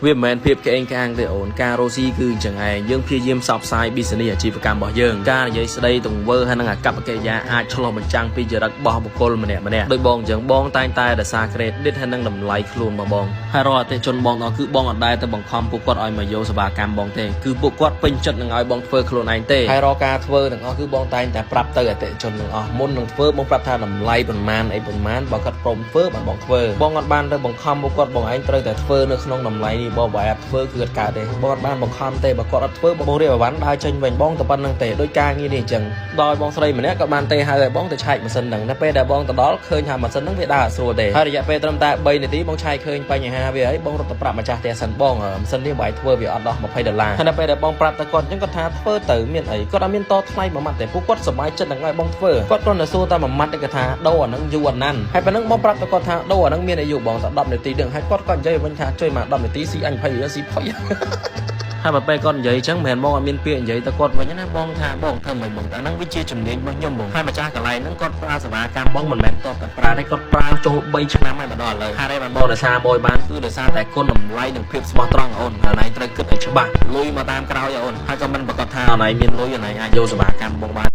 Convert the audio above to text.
វាមិនមែនភាពក្អេងក្អាងទេអូនការរស់ស៊ីគឺចឹងឯងយើងព្យាយាមផ្សព្វផ្សាយ business អាជីវកម្មរបស់យើងការនិយាយស្ដីទង្វើហើយនឹងអាកប្បកិរិយាអាចឆ្លុះបញ្ចាំងពីចរិតរបស់បុគ្គលម្នាក់ៗដោយបងអញ្ចឹងបងតែងតែរក្សា credit ហើយនឹងតម្លៃខ្លួនរបស់បងហើយរាល់អតិថិជនបងគឺបងអត់ដែលទៅបង្ខំពួកគាត់ឲ្យមកយកសេវាកម្មបងទេគឺពួកគាត់ពេញចិត្តនឹងឲ្យបងធ្វើខ្លួនឯងទេហើយរាល់ការធ្វើទាំងអស់គឺបងតែងតែប្រាប់ទៅអតិថិជនទាំងអស់មុននឹងធ្វើបងប្រាប់ថាតម្លៃប៉ុន្មានអីប៉ុន្មានបើគាត់ព្រមធ្វើបងធ្វើបងអត់បានទៅបង្ខំពួកគាត់បងឯងត្រូវតែធ្វើនៅក្នុងតម្លៃនេះបងបើអត់ធ្វើគឺអត់កើតទេបងអត់បានបង្ខំទេបើគាត់អត់ធ្វើបងរៀបអវ៉ាន់ដើរចេញវិញបងតែប៉ុណ្្នឹងទេដោយការងារនេះអញ្ចឹងដោយបងស្រីម្នាក់ក៏បានទេហៅឲ្យបងទៅឆែកម៉ាស៊ីនហ្នឹងតែពេលដែលបងទៅដល់ឃើញថាម៉ាស៊ីនហ្នឹងវាដើរអត់ស្រួលទេហើយរយៈពេលត្រឹមតែ3នាទីបងឆែកឃើញបញ្ហាវាហើយបងរត់ទៅប្រាប់ម្ចាស់ផ្ទះសិនបងម៉ាស៊ីននេះបើឲ្យធ្វើវាអត់ដោះ$20ហើយដល់ពេលដែលបងប្រាប់ទៅគាត់អញ្ចឹងគាត់ថាធ្វើទៅមានអីគាត់អត់មានតថ្លៃមួយម៉ាត់ទេពួកគាត់សប្បាយចិត្តនឹងឲ្យបងធ្វើគាត់គ្រាន់តែសួរតែមួយម៉ាត់គាត់ថាដូរអាហ្នឹងយូរអត់ណាន់ហើយប៉ុណ្ណឹងបងប្រាប់ទៅគាត់ថាដូរអាហ្នឹងមានអាយុបងតែ10នាទីដឹងហើយគាត់ក៏និយាយវិញថាជួយមក10នាទីស៊ីអញ20រៀលស៊ីផុយហើយបើពេលគាត់និយាយអញ្ចឹងមិនមែនបងអត់មានពាក្យនិយាយទៅគាត់វិញណាបងថាបងធ្វើមិនបងអាហ្នឹងវាជាជំនាញរបស់ខ្ញុំបងហើយម្ចាស់កន្លែងហ្នឹងគាត់ប្រើសេវាកម្មបងមិនមែនតបតែប្រើទេគាត់ប្រើចូល3ឆ្នាំហើយមកដល់ឥឡូវហើយបានបងដោយសារមកបានគឺដោយសារតែគុណតម្លៃនិងភាពស្មោះត្រង់អូនហើយឯងត្រូវគិតឲ្យច្បាស់លុយមកតាមក្រោយអូនហើយក៏មិនប្រកាសថាអូនឯងមានលុយអូនឯងអាចយកសេវាកម្មបងបាន